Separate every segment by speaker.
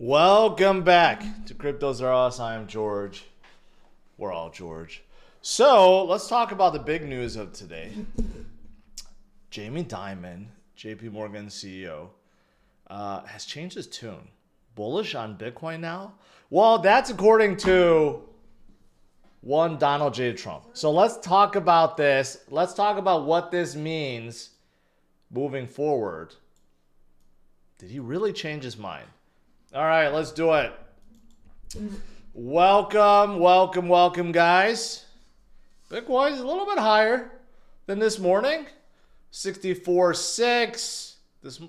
Speaker 1: Welcome back to CryptosRUs. I am George. We're all George. So let's talk about the big news of today. Jamie Dimon, JPMorgan CEO, has changed his tune. Bullish on Bitcoin now? Well, that's according to one Donald J. Trump. So let's talk about this. Let's talk about what this means moving forward. Did he really change his mind? All right, let's do it. Welcome, guys. Bitcoin's a little bit higher than this morning. 64.6.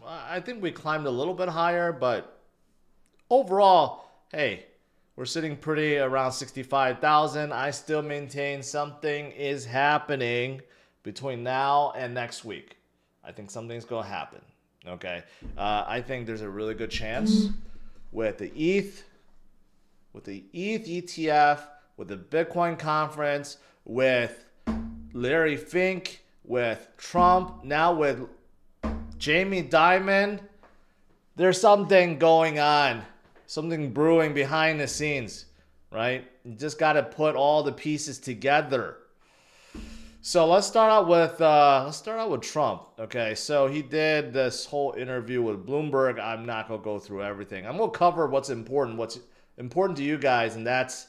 Speaker 1: I think we climbed a little bit higher, but overall, hey, we're sitting pretty around 65,000. I still maintain something is happening between now and next week. I think something's going to happen. Okay. I think there's a really good chance with the ETH ETF, with the Bitcoin conference, with Larry Fink, with Trump, now with Jamie Dimon. There's something going on, something brewing behind the scenes, right? You just got to put all the pieces together. So let's start out with Trump. Okay, so he did this whole interview with Bloomberg. I'm not gonna go through everything. I'm gonna cover what's important to you guys, and that's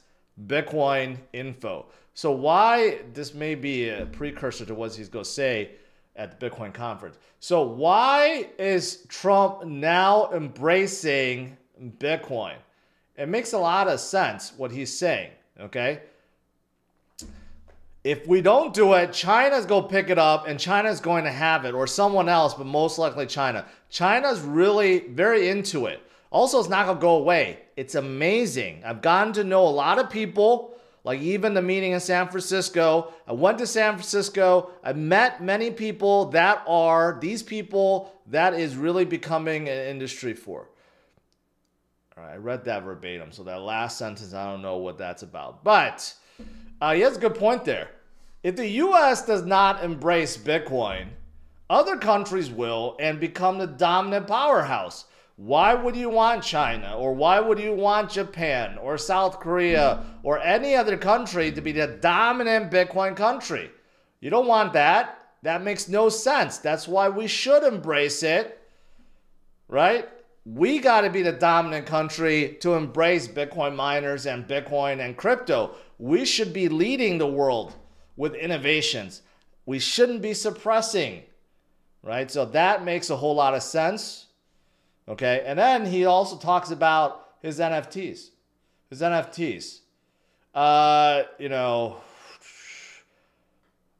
Speaker 1: Bitcoin info. So why this may be a precursor to what he's gonna say at the Bitcoin conference. So why is Trump now embracing Bitcoin? It makes a lot of sense what he's saying. Okay. If we don't do it, China's going to pick it up and China's going to have it, or someone else, but most likely China. China's really very into it. Also, it's not going to go away. It's amazing. I've gotten to know a lot of people, like even the meeting in San Francisco. I went to San Francisco. I met many people that are, these people that is really becoming an industry for. All right, I read that verbatim. So that last sentence, I don't know what that's about. But he has a good point there. If the U.S. does not embrace Bitcoin, other countries will and become the dominant powerhouse. Why would you want China, or why would you want Japan or South Korea or any other country to be the dominant Bitcoin country? You don't want that. That makes no sense. That's why we should embrace it, right? We got to be the dominant country to embrace Bitcoin miners and Bitcoin and crypto. We should be leading the world with innovations. We shouldn't be suppressing, right? So that makes a whole lot of sense. Okay, and then he also talks about his NFTs. You know,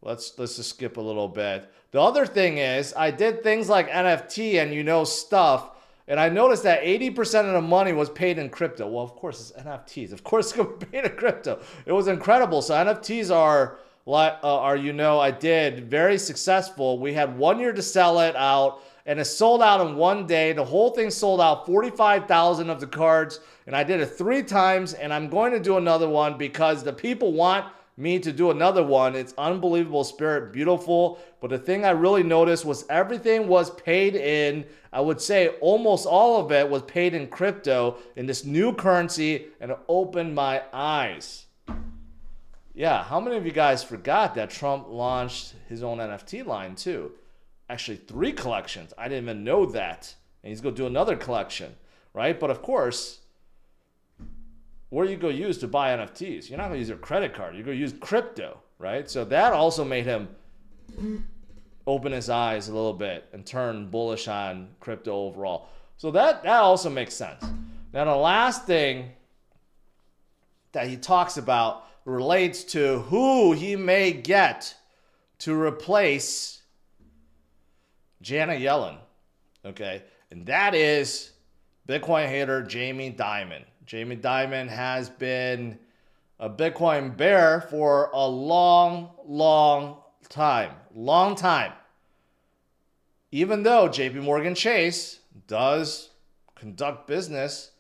Speaker 1: let's just skip a little bit. The other thing is, I did things like NFT and stuff. And I noticed that 80% of the money was paid in crypto. Well, of course, it's NFTs. Of course, it's going to be paid in crypto. It was incredible. So NFTs are I did very successful. We had 1 year to sell it out, and it sold out in one day. The whole thing sold out, 45,000 of the cards, and I did it 3 times, and I'm going to do another one because the people want me to do another one. It's unbelievable spirit, beautiful. But the thing I really noticed was everything was paid in, I would say almost all of it was paid in crypto, in this new currency, and it opened my eyes. Yeah, how many of you guys forgot that Trump launched his own NFT line too? Actually, 3 collections. I didn't even know that. And he's going to do another collection, right? But of course, where you go use to buy NFTs? You're not going to use your credit card. You're going to use crypto, right? So that also made him open his eyes a little bit and turn bullish on crypto overall. So that also makes sense. Now, the last thing that he talks about relates to who he may get to replace Janet Yellen, okay? And that is Bitcoin hater Jamie Dimon. Jamie Dimon has been a Bitcoin bear for a long time. Even though JPMorgan Chase does conduct business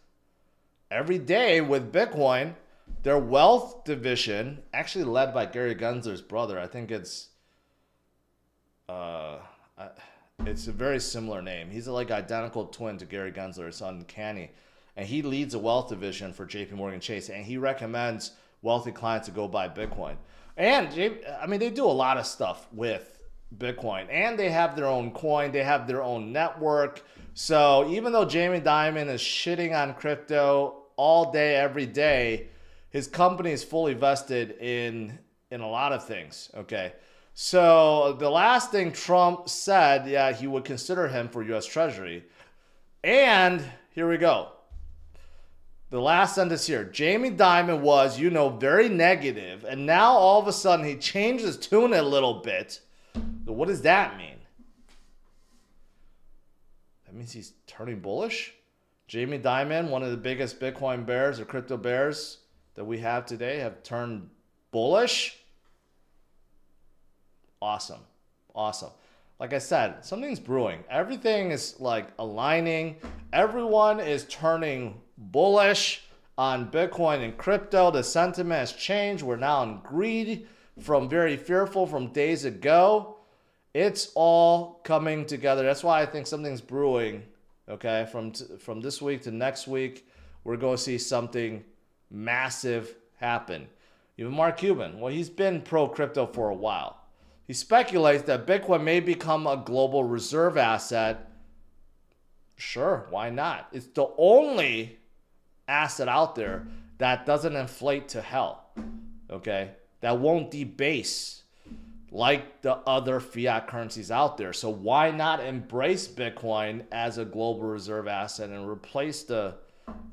Speaker 1: every day with Bitcoin, their wealth division, actually led by Gary Gensler's brother, I think it's a very similar name. He's like identical twin to Gary Gensler. It's uncanny. and he leads a wealth division for JPMorgan Chase, and he recommends wealthy clients to go buy Bitcoin. And I mean, they do a lot of stuff with Bitcoin, and they have their own coin, they have their own network. So even though Jamie Dimon is shitting on crypto all day, every day, his company is fully vested in a lot of things. Okay. So the last thing Trump said, yeah, he would consider him for US Treasury. And here we go. The last sentence here. Jamie Dimon was, you know, very negative, and now all of a sudden he changed his tune a little bit. So what does that mean? That means he's turning bullish? Jamie Dimon, one of the biggest Bitcoin bears or crypto bears that we have today, have turned bullish? Awesome. Awesome. Like I said, something's brewing. Everything is like aligning. Everyone is turning bullish on Bitcoin and crypto. The sentiment has changed. We're now in greed from very fearful from days ago. It's all coming together. That's why I think something's brewing. Okay, from this week to next week, we're going to see something massive happen. Even Mark Cuban, well, he's been pro-crypto for a while. He speculates that Bitcoin may become a global reserve asset. Sure, why not? It's the only asset out there that doesn't inflate to hell, okay? That won't debase like the other fiat currencies out there. So why not embrace Bitcoin as a global reserve asset and replace the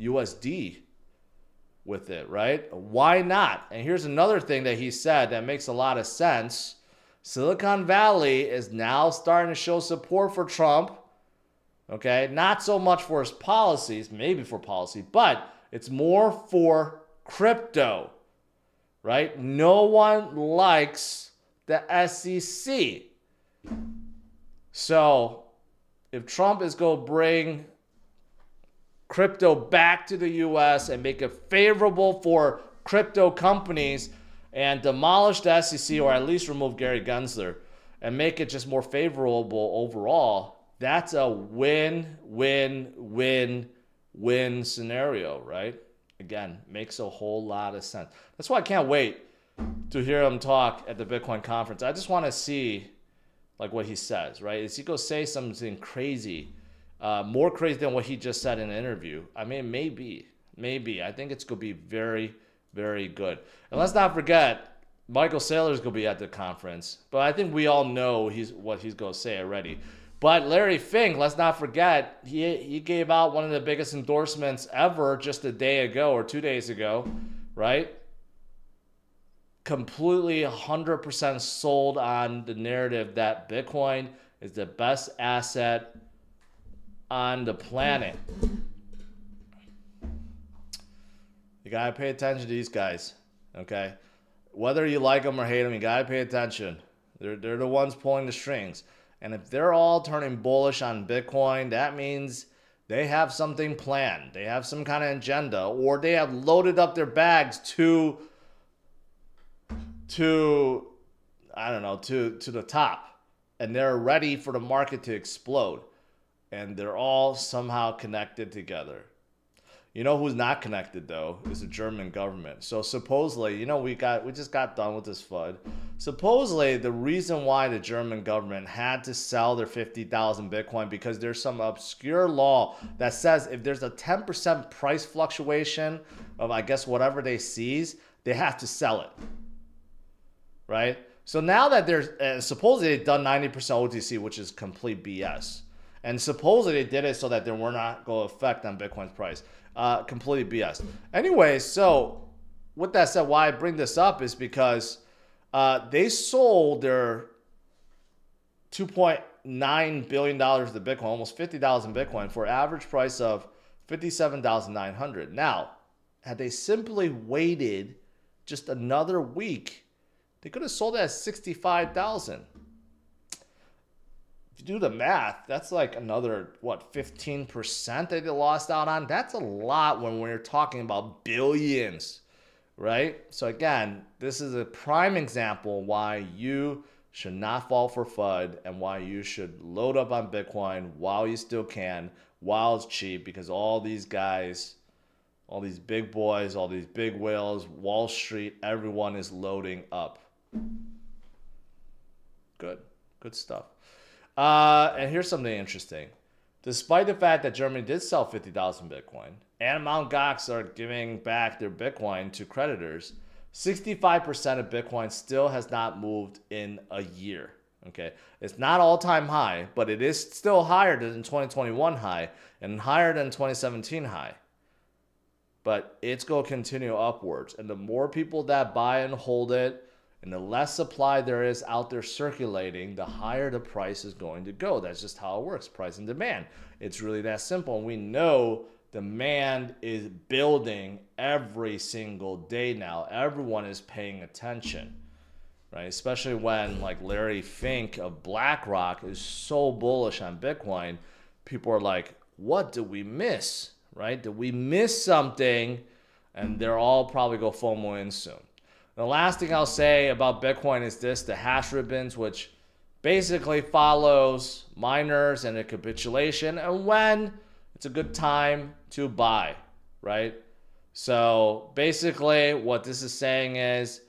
Speaker 1: USD with it, right? Why not? And here's another thing that he said that makes a lot of sense. Silicon Valley is now starting to show support for Trump. Okay, not so much for his policies, maybe for policy, but it's more for crypto, right? No one likes the SEC. So if Trump is going to bring crypto back to the US and make it favorable for crypto companies and demolish the SEC, or at least remove Gary Gensler and make it just more favorable overall, that's a win-win-win-win scenario, right? Again, makes a whole lot of sense. That's why I can't wait to hear him talk at the Bitcoin conference. I just want to see like what he says, right? Is he going to say something crazy, more crazy than what he just said in an interview? I mean, maybe. I think it's going to be very, very good. And let's not forget, Michael Saylor's going to be at the conference. But I think we all know what he's going to say already. But Larry Fink, let's not forget, he gave out one of the biggest endorsements ever just a day ago or 2 days ago, right? Completely 100% sold on the narrative that Bitcoin is the best asset on the planet. You gotta pay attention to these guys, okay? Whether you like them or hate them, you gotta pay attention. They're the ones pulling the strings. And if they're all turning bullish on Bitcoin, that means they have something planned. They have some kind of agenda, or they have loaded up their bags to I don't know, to the top. And they're ready for the market to explode. And they're all somehow connected together. You know who's not connected though is the German government. So supposedly, you know, we just got done with this FUD. Supposedly, the reason why the German government had to sell their 50,000 Bitcoin because there's some obscure law that says if there's a 10% price fluctuation of I guess whatever they seize, they have to sell it. Right? So now that there's supposedly they've done 90% OTC, which is complete BS. And supposedly they did it so that there were not going to affect on Bitcoin's price. Completely BS. Anyway, so with that said, why I bring this up is because they sold their $2.9 billion of the Bitcoin, almost 50,000 Bitcoin, for an average price of $57,900. Now, had they simply waited just another week, they could have sold it at $65,000. If you do the math, that's like another, what, 15% that they lost out on? That's a lot when we're talking about billions, right? So again, this is a prime example why you should not fall for FUD and why you should load up on Bitcoin while you still can, wild cheap because all these guys, all these big boys, all these big whales, Wall Street, everyone is loading up. Good stuff. And here's something interesting. Despite the fact that Germany did sell 50,000 Bitcoin and Mt. Gox are giving back their Bitcoin to creditors, 65% of Bitcoin still has not moved in a year. Okay, it's not all-time high, but it is still higher than 2021 high and higher than 2017 high. But it's going to continue upwards. And the more people that buy and hold it, and the less supply there is out there circulating, the higher the price is going to go. That's just how it works, price and demand. It's really that simple. And we know demand is building every single day now. Everyone is paying attention, right? Especially when like Larry Fink of BlackRock is so bullish on Bitcoin. People are like, what did we miss, right? Did we miss something? And they're all probably go FOMO in soon. The last thing I'll say about Bitcoin is this, the hash ribbons, which basically follows miners and a capitulation and when it's a good time to buy, right? So basically what this is saying is,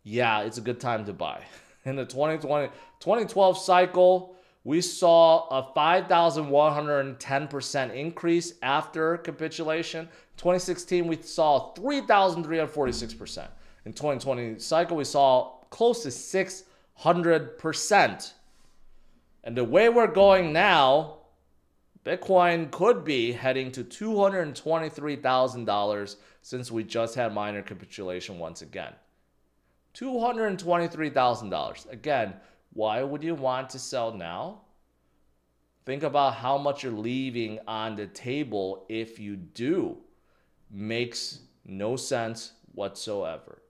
Speaker 1: yeah, it's a good time to buy. In the 2012 cycle, we saw a 5,110% increase after capitulation. 2016, we saw 3,346%. In 2020 cycle, we saw close to 600%. And the way we're going now, Bitcoin could be heading to $223,000 since we just had minor capitulation once again. $223,000. Again, why would you want to sell now? Think about how much you're leaving on the table if you do. Makes no sense whatsoever.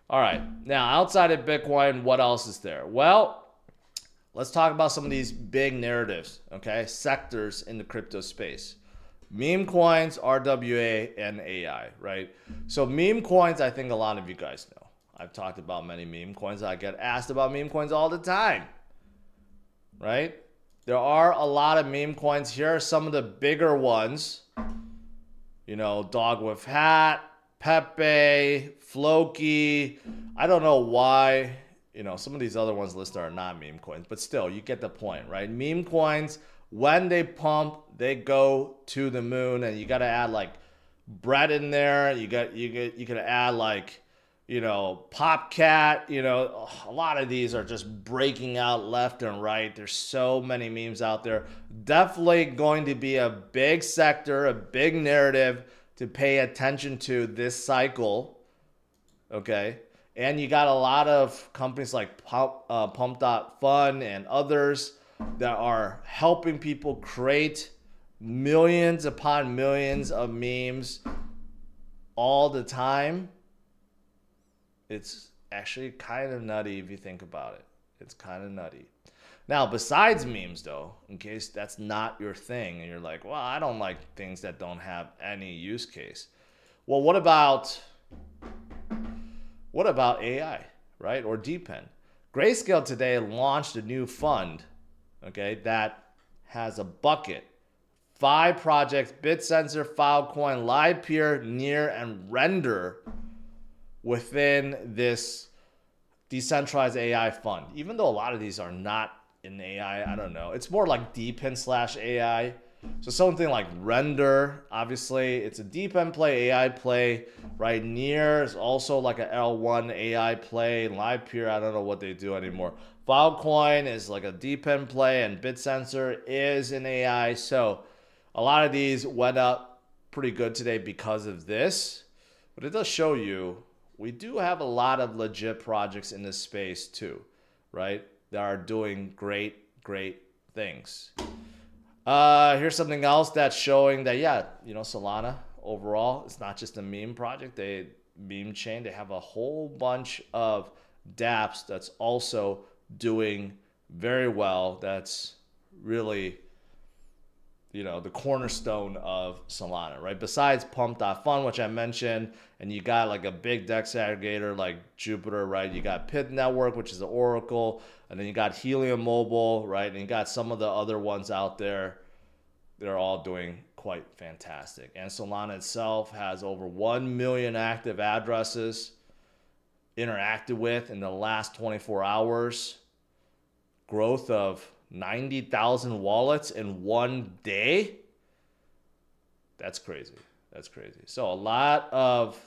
Speaker 1: All right, now outside of Bitcoin, what else is there? Well, let's talk about some of these big narratives, okay? Sectors in the crypto space. Meme coins, RWA, and AI, right? So meme coins, I think a lot of you guys know. I've talked about many meme coins. I get asked about meme coins all the time, right? There are a lot of meme coins. Here are some of the bigger ones. You know, Dog with Hat, Pepe, Floki. I don't know why, you know, some of these other ones listed are not meme coins, but still, you get the point, right? Meme coins, when they pump, they go to the moon, and you got to add like bread in there. You can add like, you know, Popcat. You know, a lot of these are just breaking out left and right. There's so many memes out there. Definitely going to be a big sector, a big narrative to pay attention to this cycle, okay? And you got a lot of companies like Pump.Fun and others that are helping people create millions upon millions of memes all the time. It's actually kind of nutty if you think about it. It's kind of nutty. Now, besides memes, though, in case that's not your thing, and you're like, well, I don't like things that don't have any use case. Well, what about AI, right? Or DePIN? Grayscale today launched a new fund, okay, that has a bucket. 5 projects, BitSensor, Filecoin, LivePeer, Near, and Render within this decentralized AI fund. Even though a lot of these are not in AI, I don't know. It's more like DePIN/AI. So something like Render, obviously, it's a DePIN play, AI play, right? Near is also like an L1 AI play. LivePeer, I don't know what they do anymore. Filecoin is like a DePIN play, and BitSensor is an AI. So a lot of these went up pretty good today because of this. But it does show you we do have a lot of legit projects in this space too, right? That are doing great things. Here's something else that's showing that, yeah, you know, Solana overall, it's not just a meme project. Meme chain, they have a whole bunch of dApps that's also doing very well. That's really, you know, the cornerstone of Solana, right? Besides Pump.Fun, which I mentioned, and you got like a big DEX aggregator like Jupiter, right? You got Pit Network, which is the Oracle, and then you got Helium Mobile, right? And you got some of the other ones out there. they're all doing quite fantastic. And Solana itself has over 1 million active addresses interacted with in the last 24 hours. Growth of 90,000 wallets in one day. That's crazy. That's crazy. So a lot of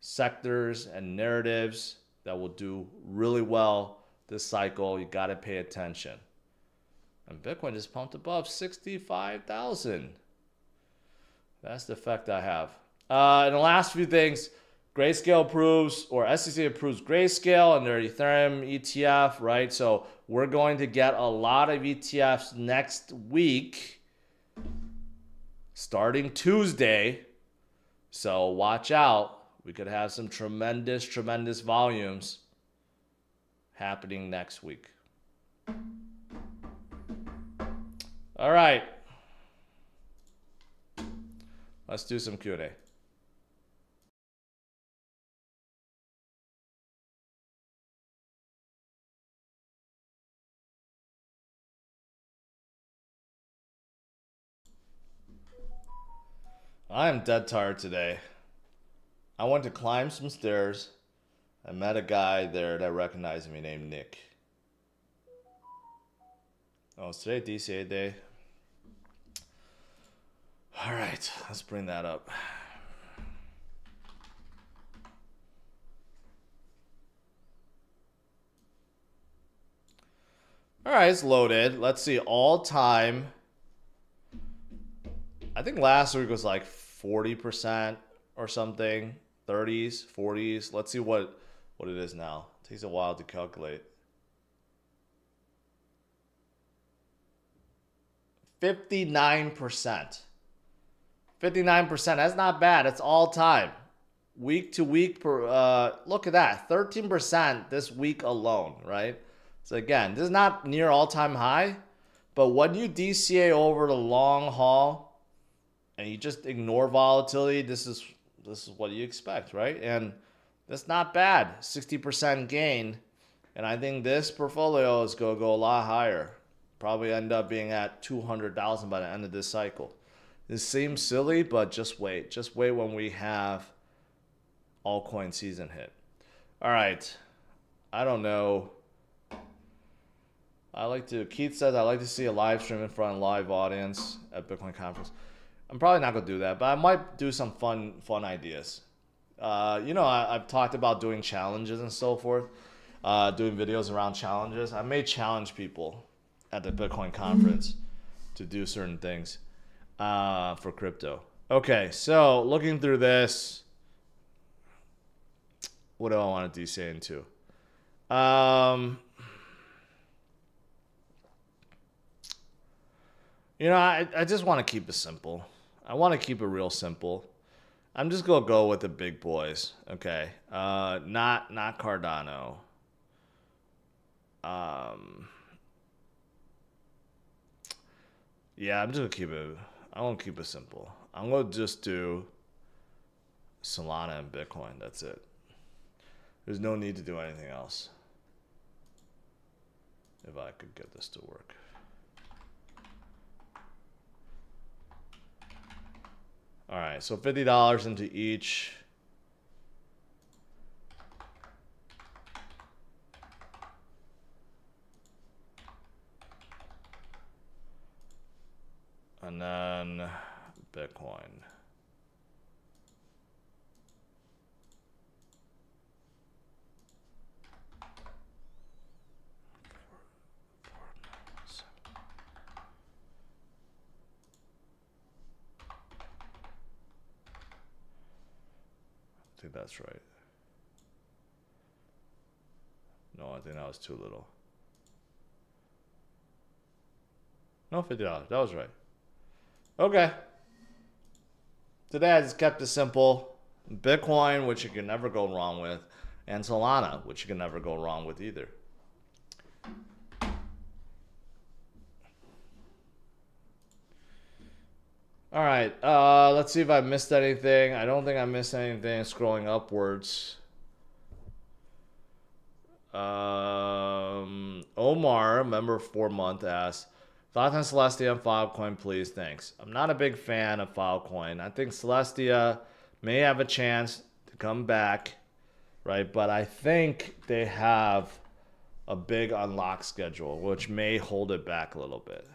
Speaker 1: sectors and narratives that will do really well this cycle. You got to pay attention. And Bitcoin just pumped above 65,000. That's the effect I have. And the last few things, Grayscale approves, or SEC approves Grayscale and their Ethereum ETF, right? So we're going to get a lot of ETFs next week, starting Tuesday. So watch out. We could have some tremendous volumes happening next week. All right. Let's do some Q&A. I am dead tired today. I went to climb some stairs. I met a guy there that recognized me named Nick. Oh, is today DCA day? All right, let's bring that up. All right, it's loaded. Let's see, all time. I think last week was like 40% or something, 30s, 40s. Let's see what it is now. It takes a while to calculate. 59%. 59%. That's not bad. It's all time. Week to week per look at that. 13% this week alone, right? So again, this is not near all-time high, but when you DCA over the long haul and you just ignore volatility, this is what you expect, right? And that's not bad. 60% gain. And I think this portfolio is going to go a lot higher. Probably end up being at 200,000 by the end of this cycle. This seems silly, but just wait. Just wait when we have altcoin season hit. All right. I don't know. Keith says, I like to see a live stream in front of a live audience at Bitcoin conference. I'm probably not going to do that, but I might do some fun ideas. I've talked about doing challenges and so forth, doing videos around challenges. I may challenge people at the Bitcoin conference to do certain things for crypto. Okay, so looking through this, what do I want to DCA into? I just want to keep it simple. I want to keep it real simple. I'm just gonna go with the big boys. Okay, not Cardano. Yeah, I'm just gonna keep it. I won't keep it simple. I'm gonna just do Solana and Bitcoin. That's it. There's no need to do anything else. If I could get this to work. All right, so $50 into each. And then Bitcoin. I think that's right. No, I think that was too little. No, $50. That was right. Okay. Today I just kept it simple. Bitcoin, which you can never go wrong with, and Solana, which you can never go wrong with either. All right, let's see if I missed anything. I don't think I missed anything scrolling upwards. Omar, member 4 month, asks, Thoughts on Celestia and Filecoin, please. Thanks. I'm not a big fan of Filecoin. I think Celestia may have a chance to come back, right? But I think they have a big unlock schedule, which may hold it back a little bit.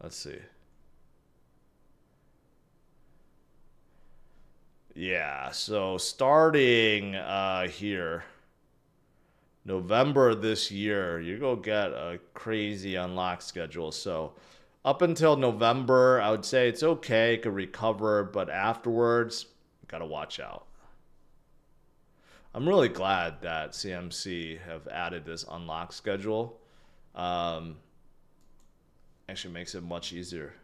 Speaker 1: Let's see. Yeah, so starting here, November this year, you go get a crazy unlock schedule. So up until November, I would say it's okay, it could recover, but afterwards, you gotta watch out. I'm really glad that CMC have added this unlock schedule. Actually makes it much easier.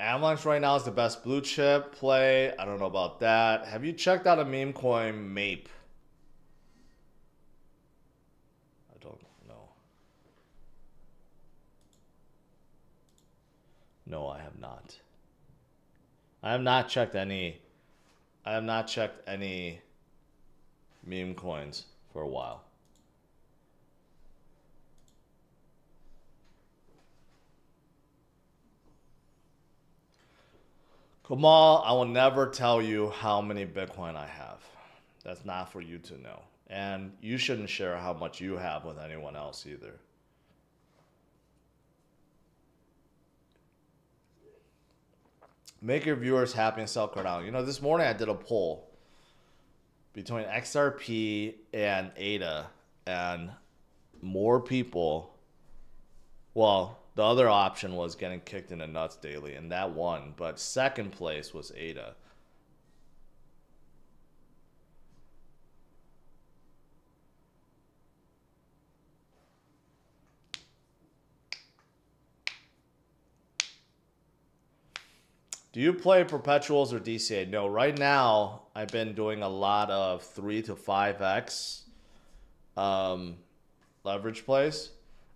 Speaker 1: Avalanche right now is the best blue chip play. I don't know about that. Have you checked out a meme coin, MAPE? I don't know. No, I have not. I have not checked any meme coins for a while. Kamal, I will never tell you how many Bitcoin I have. That's not for you to know. And you shouldn't share how much you have with anyone else either. Make your viewers happy and sell Cardano. You know, this morning I did a poll between XRP and ADA, and more people, well, the other option was getting kicked in the nuts daily, and that won. But second place was ADA. Do you play perpetuals or DCA? No, right now I've been doing a lot of 3 to 5x leverage plays,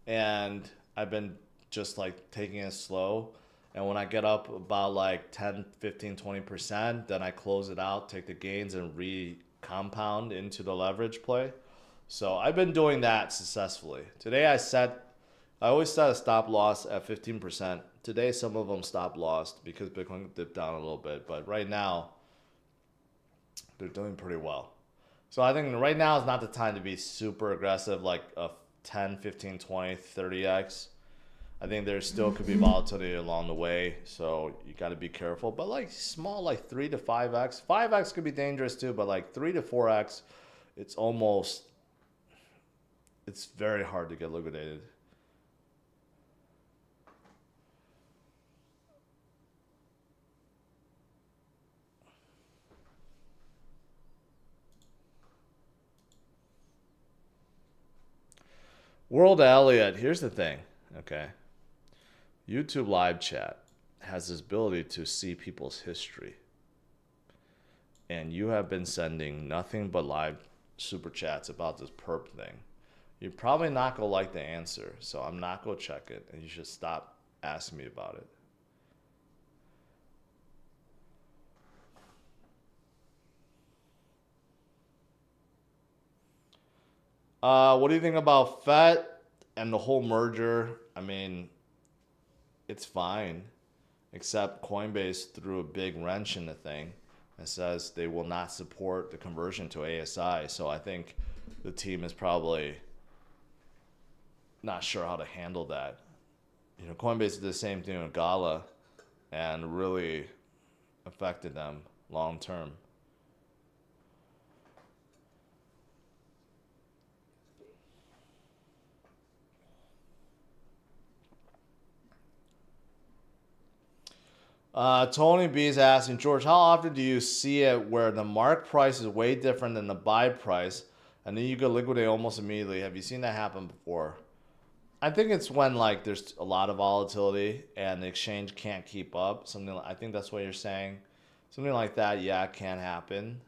Speaker 1: and I've been just like taking it slow. And when I get up about like 10, 15, 20%, then I close it out, take the gains, and re-compound into the leverage play. So I've been doing that successfully. Today I always set a stop loss at 15%. Today some of them stop loss because Bitcoin dipped down a little bit, but right now they're doing pretty well. So I think right now is not the time to be super aggressive like a 10, 15, 20, 30x. I think there still could be volatility along the way, so you got to be careful. But like small, like 3 to 5x. 5x could be dangerous too, but like 3 to 4x, it's very hard to get liquidated. World Elliott, here's the thing, okay? YouTube live chat has this ability to see people's history. And you have been sending nothing but live super chats about this perp thing. You're probably not going to like the answer, so I'm not going to check it, and you should stop asking me about it. What do you think about FET and the whole merger? I mean, it's fine, except Coinbase threw a big wrench in the thing and says they will not support the conversion to ASI. So I think the team is probably not sure how to handle that. You know, Coinbase did the same thing with Gala and really affected them long term. Tony B is asking, George, how often do you see it where the mark price is way different than the buy price, and then you go liquidate almost immediately? Have you seen that happen before? I think it's when like there's a lot of volatility and the exchange can't keep up. Something I think that's what you're saying. Something like that, yeah, it can happen.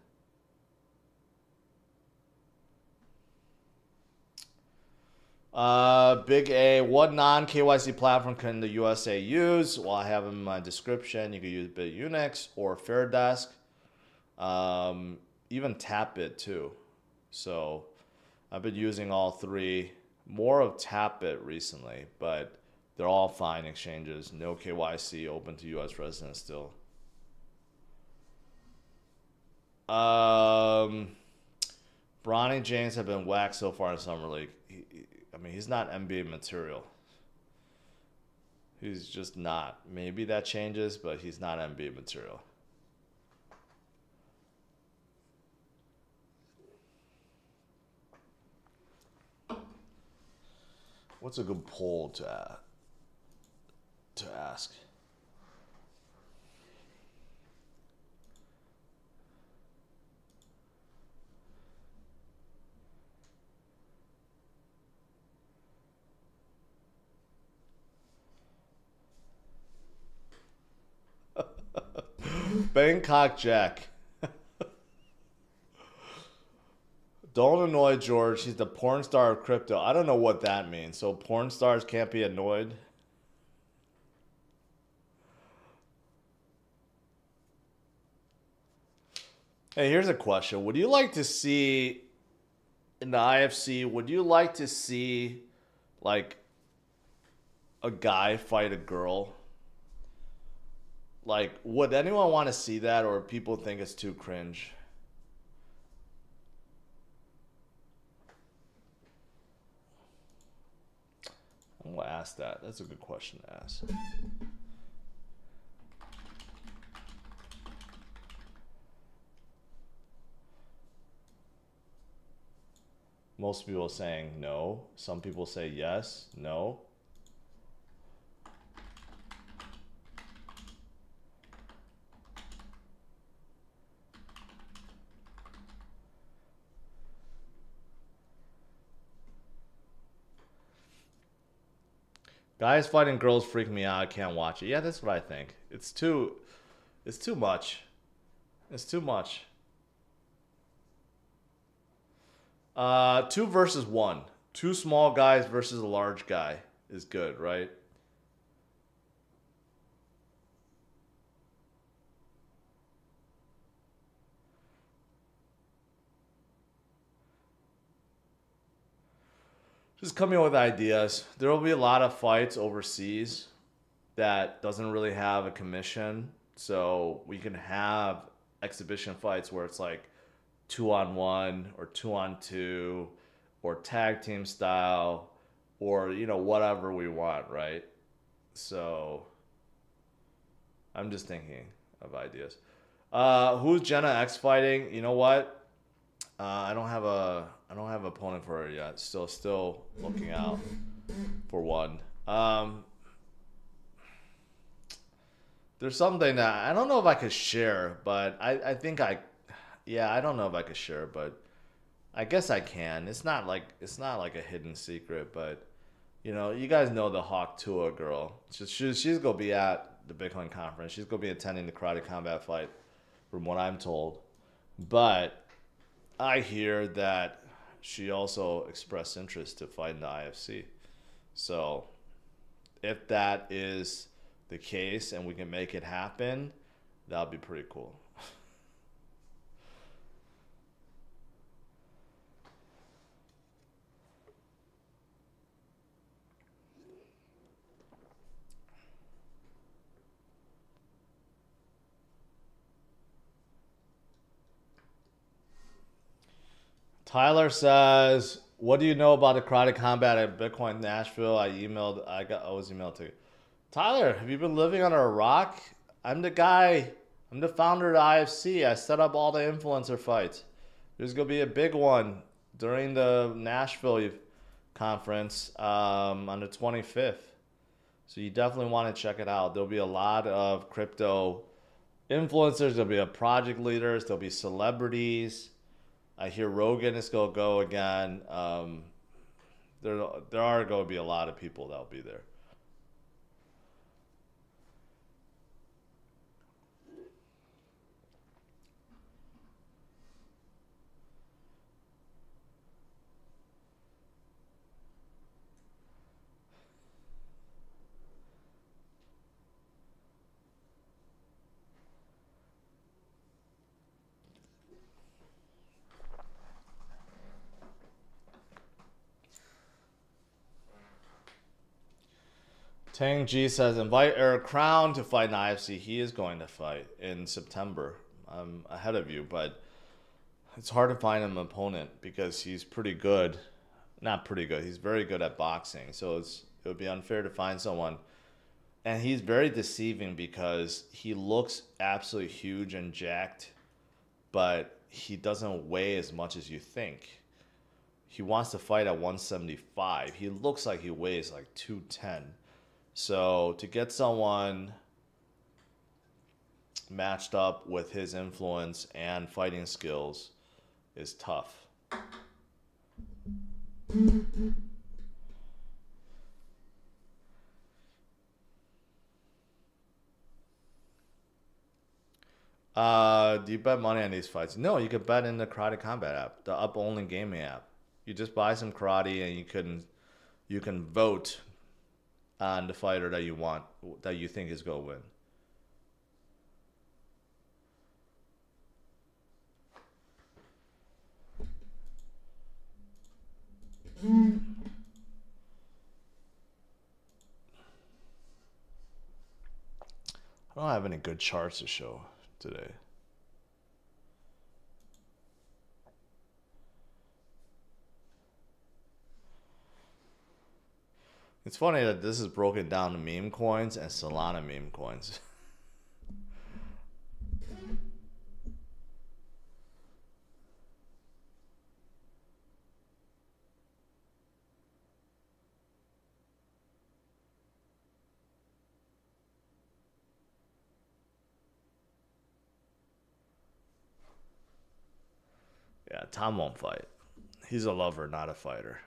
Speaker 1: Big A, what non-KYC platform can the USA use? Well, I have them in my description. You can use BitUnix or Fairdesk. Even Tapbit too. So I've been using all three. More of Tapbit recently, but they're all fine exchanges. No KYC, open to US residents still. Bronny James have been whacked so far in Summer League. I mean, he's not NBA material. He's just not. Maybe that changes, but he's not NBA material. What's a good poll to ask? Bangkok Jack. Don't annoy George. He's the porn star of crypto. I don't know what that means. So porn stars can't be annoyed? Hey, here's a question. Would you like to see in the IFC, would you like to see like a guy fight a girl? Like, would anyone want to see that, or people think it's too cringe? I'm gonna ask that. That's a good question to ask. Most people are saying no. Some people say yes, no. Guys fighting girls freak me out. I can't watch it. Yeah, that's what I think. It's too much. It's too much. 2 versus 1. 2 small guys versus a large guy is good, right? Just coming up with ideas. There will be a lot of fights overseas that doesn't really have a commission. So we can have exhibition fights where it's like 2-on-1 or 2-on-2 or tag team style or, you know, whatever we want, right? So I'm just thinking of ideas. Who's Jenna X fighting? You know what? I don't have an opponent for her yet. Still looking out for one. There's something that I don't know if I could share, but I think I don't know if I could share, but I guess I can. It's not like a hidden secret, but you know, you guys know the Hawk Tua girl. She's gonna be at the Bitcoin conference. She's gonna be attending the Karate Combat fight, from what I'm told. But I hear that she also expressed interest to fight in the IFC. So if that is the case and we can make it happen, that'll be pretty cool. Tyler says, "What do you know about the Karate Combat at Bitcoin Nashville?" I was emailed to you. Tyler, have you been living under a rock? I'm the guy. I'm the founder of the IFC. I set up all the influencer fights. There's gonna be a big one during the Nashville conference on the 25th. So you definitely want to check it out. There'll be a lot of crypto influencers. There'll be project leaders. There'll be celebrities. I hear Rogan is going to go again. There are going to be a lot of people that will be there. Tang G says, invite Eric Crown to fight in IFC. He is going to fight in September. I'm ahead of you, but it's hard to find an opponent because he's pretty good. Not pretty good. He's very good at boxing. So it would be unfair to find someone. And he's very deceiving because he looks absolutely huge and jacked, but he doesn't weigh as much as you think. He wants to fight at 175. He looks like he weighs like 210. So to get someone matched up with his influence and fighting skills is tough. Do you bet money on these fights? No, you could bet in the Karate Combat app, the up-only gaming app. You just buy some karate and you can vote on the fighter that you want, that you think is going to win. I don't have any good charts to show today. It's funny that this is broken down to meme coins and Solana meme coins. Yeah, Tom won't fight. He's a lover, not a fighter.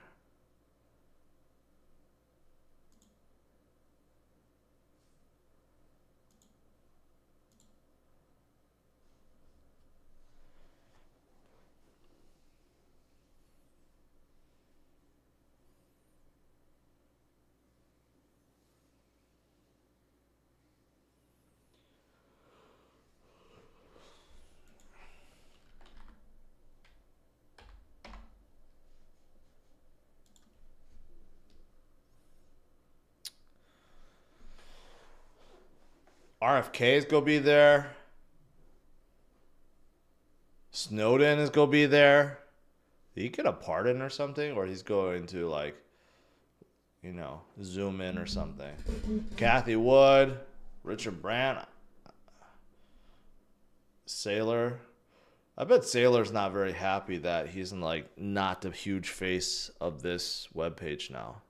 Speaker 1: RFK is going to be there. Snowden is going to be there. Did he get a pardon or something? Or he's going to, like, you know, zoom in or something. Kathy Wood, Richard Brandt, Sailor. I bet Sailor's not very happy that he's in, like, not the huge face of this webpage now.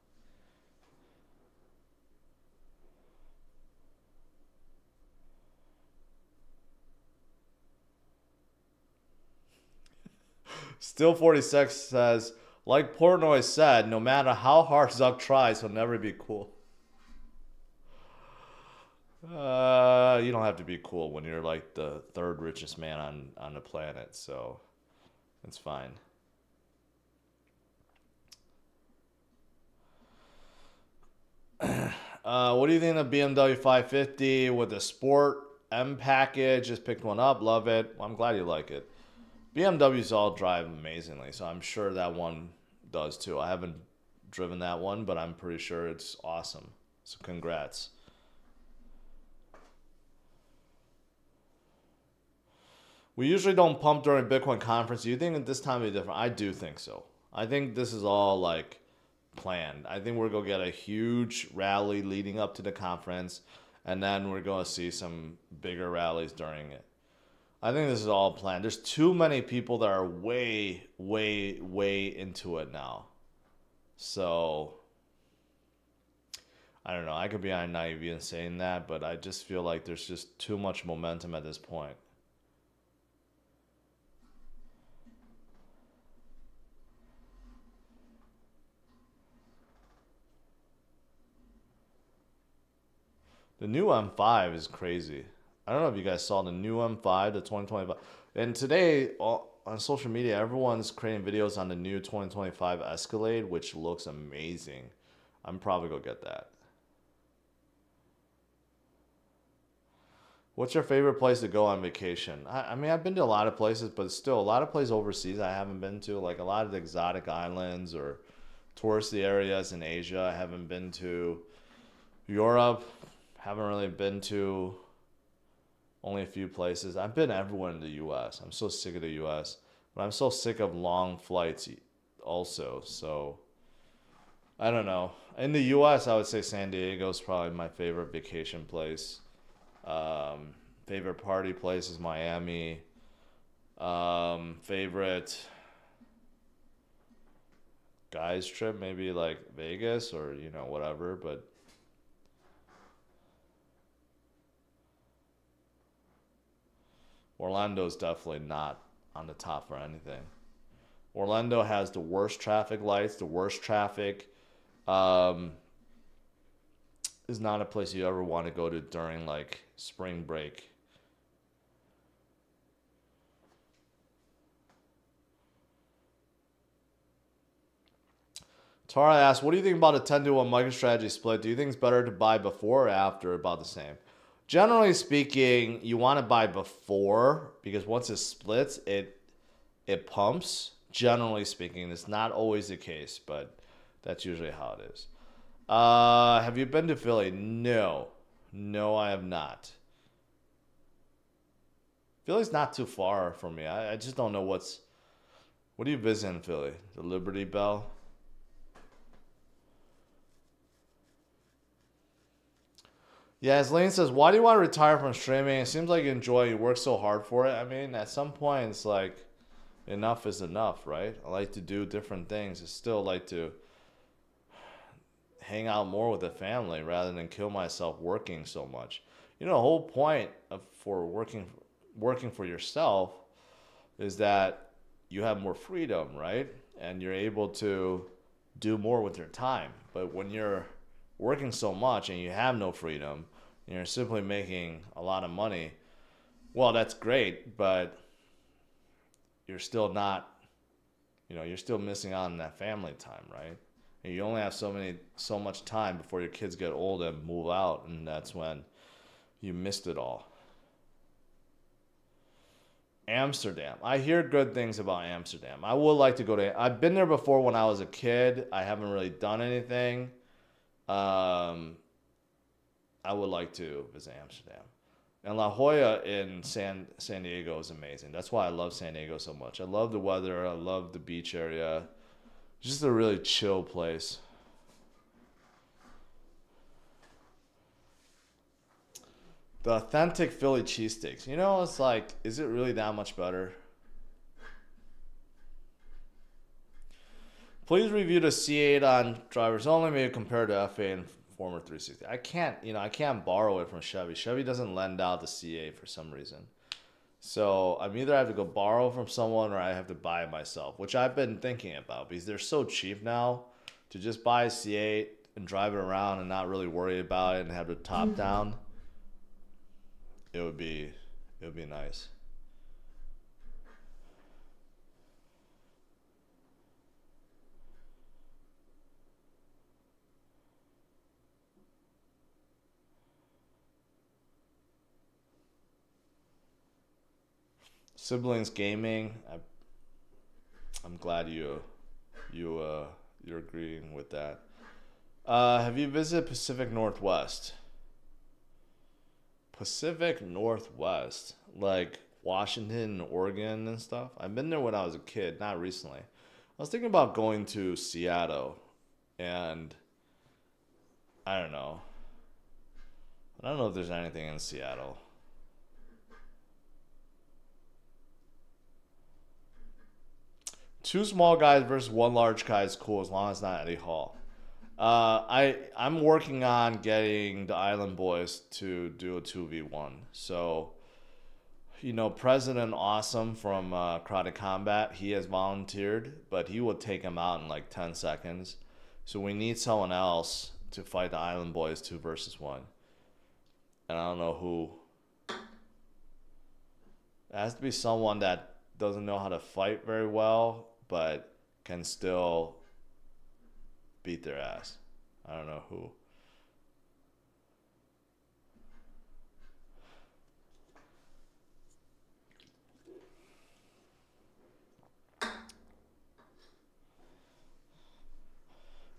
Speaker 1: Still 46 says, like Portnoy said, no matter how hard Zuck tries, he'll never be cool. You don't have to be cool when you're like the third richest man on the planet, so it's fine. What do you think of BMW 550 with the Sport M package? Just picked one up, love it. Well, I'm glad you like it. BMWs all drive amazingly, so I'm sure that one does too. I haven't driven that one, but I'm pretty sure it's awesome. So congrats. We usually don't pump during Bitcoin conference. Do you think that this time will be different? I do think so. I think this is all like planned. I think we're going to get a huge rally leading up to the conference, and then we're going to see some bigger rallies during it. I think this is all planned. There's too many people that are way, way, way into it now. So, I don't know. I could be naive in saying that, but I just feel like there's just too much momentum at this point. The new M5 is crazy. I don't know if you guys saw the new M5, the 2025. And today, on social media, everyone's creating videos on the new 2025 Escalade, which looks amazing. I'm probably going to get that. What's your favorite place to go on vacation? I mean, I've been to a lot of places, but still, a lot of places overseas I haven't been to. Like a lot of the exotic islands or touristy areas in Asia I haven't been to. Europe, haven't really been to, only a few places. I've been everywhere in the US. I'm so sick of the US. But I'm so sick of long flights also. So I don't know. In the US, I would say San Diego is probably my favorite vacation place. Favorite party place is Miami. Favorite guys trip, maybe like Vegas or, you know, whatever. But Orlando's definitely not on the top for anything. Orlando has the worst traffic lights, the worst traffic. Um, is not a place you ever want to go to during like spring break. Tara asks, what do you think about a 10-to-1 MicroStrategy split? Do you think it's better to buy before or after? About the same. Generally speaking, you want to buy before because once it splits, it pumps. Generally speaking, it's not always the case, but that's usually how it is. Have you been to Philly? No. No, I have not. Philly's not too far from me. I just don't know what do you visit in Philly? The Liberty Bell? Yeah, as Lane says, why do you want to retire from streaming? It seems like you enjoy it. You work so hard for it. I mean, at some point, it's like, enough is enough, right? I like to do different things. I still like to hang out more with the family rather than kill myself working so much. You know, the whole point for working for yourself is that you have more freedom, right? And you're able to do more with your time. But when you're working so much and you have no freedom and you're simply making a lot of money, well, that's great, but you're still not, you know, you're still missing out on that family time, right? And you only have so much time before your kids get old and move out, and that's when you missed it all. Amsterdam. I hear good things about Amsterdam. I would like to go to. I've been there before when I was a kid. I haven't really done anything. I would like to visit Amsterdam. And La Jolla in San Diego is amazing. That's why I love San Diego so much. I love the weather. I love the beach area. Just a really chill place. The authentic Philly cheesesteaks. You know, it's like, is it really that much better? Please review the C8 on drivers only, maybe compared to F8 and former 360. I can't borrow it from Chevy. Chevy doesn't lend out the C8 for some reason. So I'm either have to go borrow from someone or I have to buy it myself, which I've been thinking about because they're so cheap now. To just buy a C8 and drive it around and not really worry about it and have the top down, it would be nice. Siblings gaming. I'm glad you're agreeing with that. Have you visited Pacific Northwest? Pacific Northwest, like Washington, Oregon, and stuff. I've been there when I was a kid, not recently. I was thinking about going to Seattle, and I don't know. I don't know if there's anything in Seattle. Two small guys versus one large guy is cool as long as it's not Eddie Hall. I'm working on getting the Island Boys to do a 2v1. So, you know, President Awesome from Crowded Combat, he has volunteered, but he will take him out in like 10 seconds. So we need someone else to fight the Island Boys 2 versus 1. And I don't know who. It has to be someone that doesn't know how to fight very well, but can still beat their ass. I don't know who.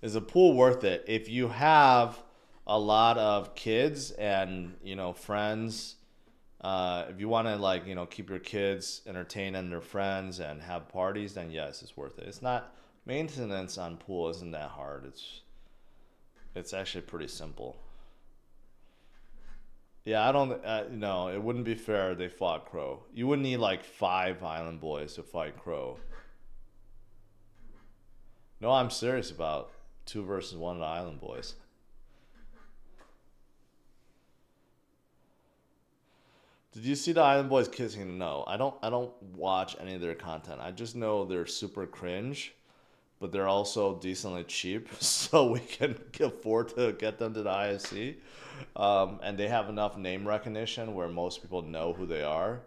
Speaker 1: Is a pool worth it? If you have a lot of kids and, you know, friends. If you want to, like, you know, keep your kids entertained and their friends and have parties, then yes, it's worth it. It's not, maintenance on pool isn't that hard. It's actually pretty simple. Yeah, I don't, no, it wouldn't be fair if they fought Crow. You would need like 5 Island Boys to fight Crow. No, I'm serious about 2 versus 1 of the Island Boys. Did you see the Island Boys kissing? No, I don't watch any of their content. I just know they're super cringe, but they're also decently cheap, so we can afford to get them to the IFC. And they have enough name recognition where most people know who they are,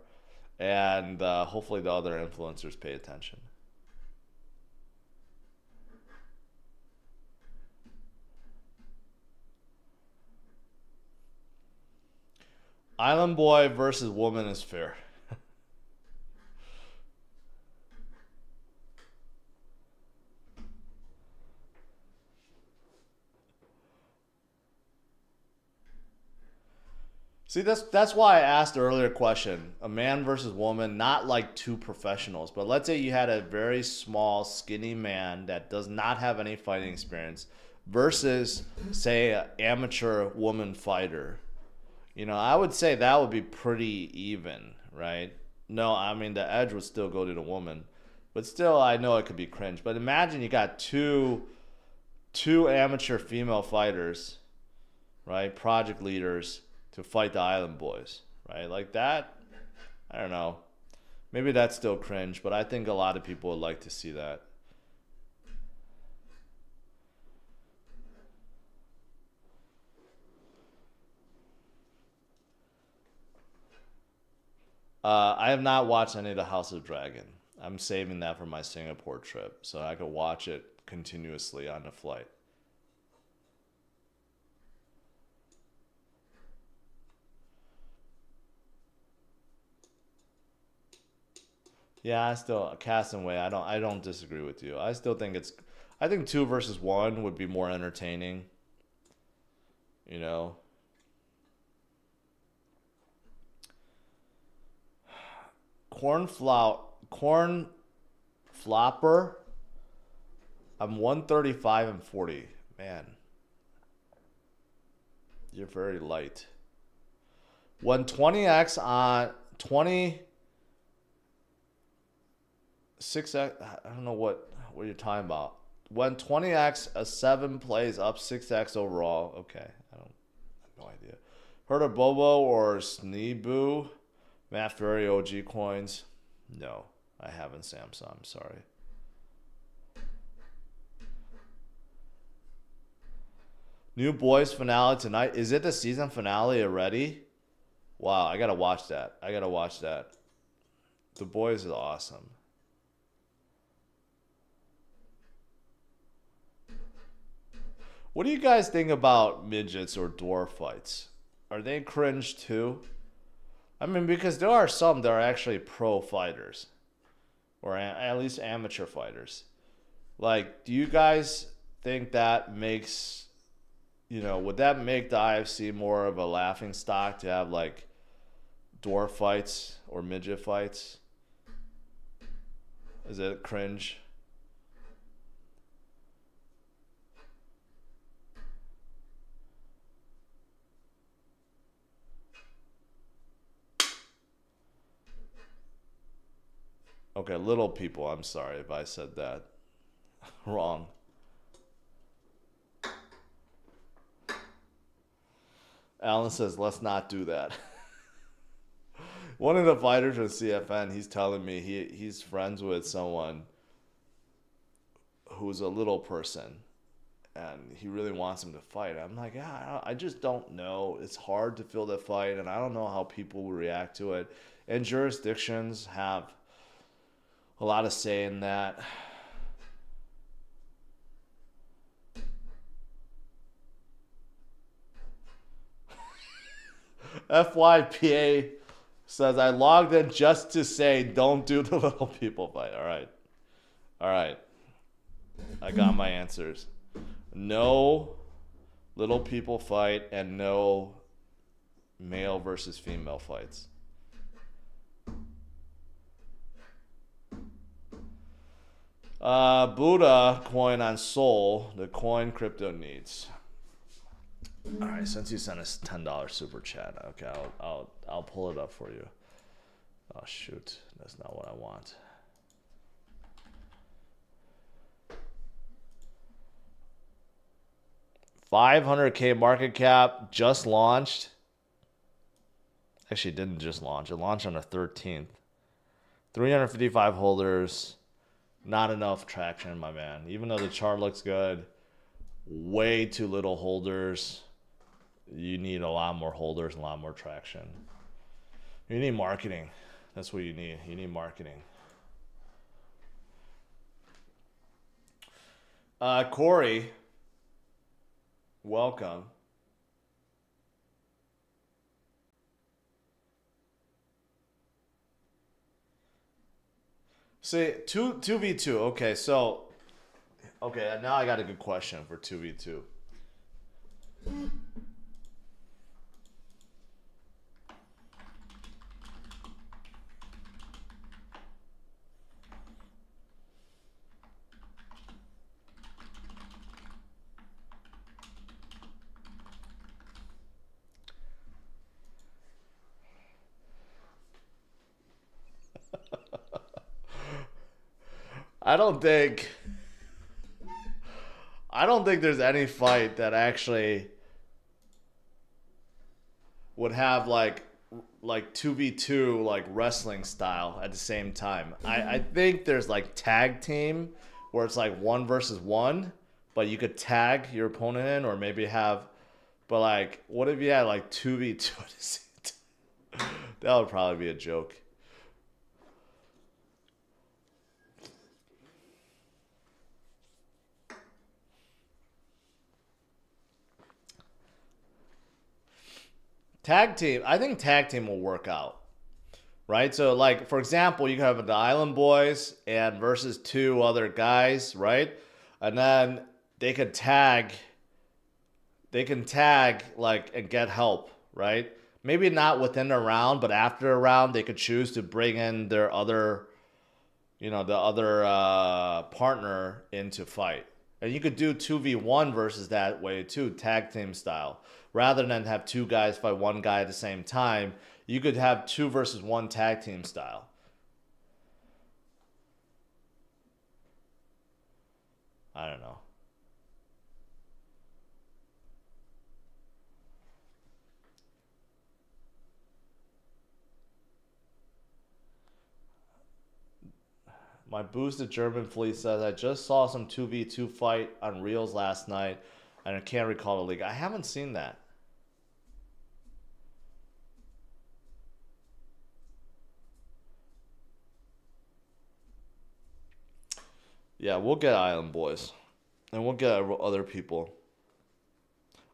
Speaker 1: and hopefully the other influencers pay attention. Island Boy versus woman is fair. See, that's why I asked the earlier question. A man versus woman, not like 2 professionals, but let's say you had a very small, skinny man that does not have any fighting experience versus, say, an amateur woman fighter. You know, I would say that would be pretty even, right? No, I mean, the edge would still go to the woman. But still, I know it could be cringe. But imagine you got two amateur female fighters, right? Project leaders to fight the Island Boys, right? Like that, I don't know. Maybe that's still cringe, but I think a lot of people would like to see that. I have not watched any of the House of Dragon. I'm saving that for my Singapore trip so I could watch it continuously on the flight. Yeah, I still cast and weigh. I don't disagree with you. I still think I think 2 versus 1 would be more entertaining. You know. Corn flopper. I'm 135 and 40. Man. You're very light. When 20x on 26x, I don't know what you're talking about. When 20x a 7 plays up 6x overall. Okay, I have no idea. Heard of Bobo or Sneeboo? Matt Ferry OG coins? No, I haven't, Samsung. I'm sorry. New Boys finale tonight. Is it the season finale already? Wow, I gotta watch that. I gotta watch that. The Boys is awesome. What do you guys think about midgets or dwarf fights? Are they cringe too? I mean, because there are some that are actually pro fighters, or at least amateur fighters. Like, do you guys think that makes, you know, would that make the IFC more of a laughing stock to have like dwarf fights or midget fights? Is it cringe? Okay, little people, I'm sorry if I said that wrong. Alan says, let's not do that. One of the fighters from CFN, he's telling me he's friends with someone who's a little person, and he really wants him to fight. I'm like, yeah, I just don't know. It's hard to feel the fight, and I don't know how people will react to it. And jurisdictions have a lot of say in that. FYPA says, I logged in just to say don't do the little people fight. All right. All right. I got my answers. No Little people fight and no male versus female fights. Buddha coin on Sol, the coin crypto needs. All right, since you sent us $10 super chat, okay, I'll pull it up for you. Oh shoot, that's not what I want. $500K market cap, just launched. Actually, it didn't just launch. It launched on the 13th. 355 holders. Not enough traction, my man. Even though the chart looks good, way too little holders. You need a lot more holders and a lot more traction. You need marketing. That's what you need. You need marketing. Corey, welcome. See, 2v2. Okay, so now I got a good question for 2v2. I don't think there's any fight that actually would have like 2v2 like wrestling style at the same time. I think there's like tag team where it's like 1 versus 1, but you could tag your opponent in, or maybe have, but like what if you had like 2v2? That would probably be a joke. Tag team, I think tag team will work out, right? So like, for example, you can have the Island Boys and versus 2 other guys, right? And then they can tag like and get help, right? Maybe not within a round, but after a round, they could choose to bring in their other, the other partner into fight. And you could do 2v1 versus that way too, tag team style. Rather than have 2 guys fight 1 guy at the same time, you could have 2 versus 1 tag team style. I don't know. My boosted German fleet says, I just saw some 2v2 fight on Reels last night, and I can't recall the league. I haven't seen that. Yeah, we'll get Island Boys, and we'll get other people.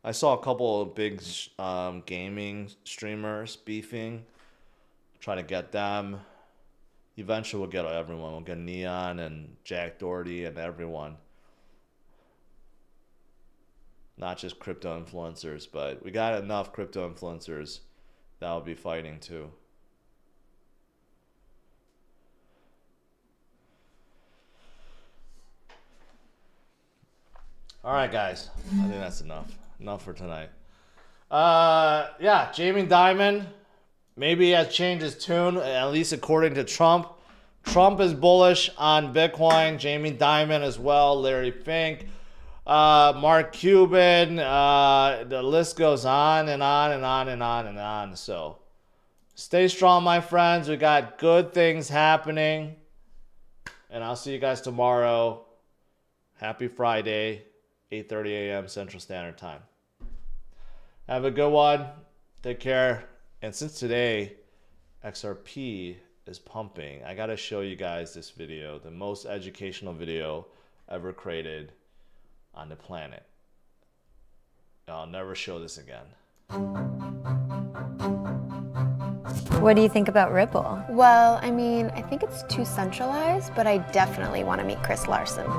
Speaker 1: I saw a couple of big gaming streamers beefing. Try to get them. Eventually, we'll get everyone. We'll get Neon and Jack Doherty and everyone. Not just crypto influencers, but we got enough crypto influencers that will be fighting too. All right, guys. I think that's enough. Enough for tonight. Yeah, Jamie Dimon. Maybe he has changed his tune, at least according to Trump. Trump is bullish on Bitcoin. Jamie Dimon as well. Larry Fink. Mark Cuban. The list goes on and on and on and on and on. So stay strong, my friends. We got good things happening. And I'll see you guys tomorrow. Happy Friday. 8:30 a.m. Central Standard Time. Have a good one. Take care. And since today XRP is pumping, I got to show you guys this video, the most educational video ever created on the planet. I'll never show this again.
Speaker 2: What do you think about Ripple?
Speaker 3: Well, I mean, I think it's too centralized, but I definitely want to meet Chris Larson.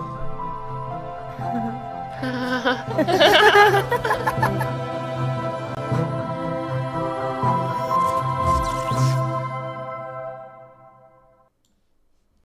Speaker 3: Yeah.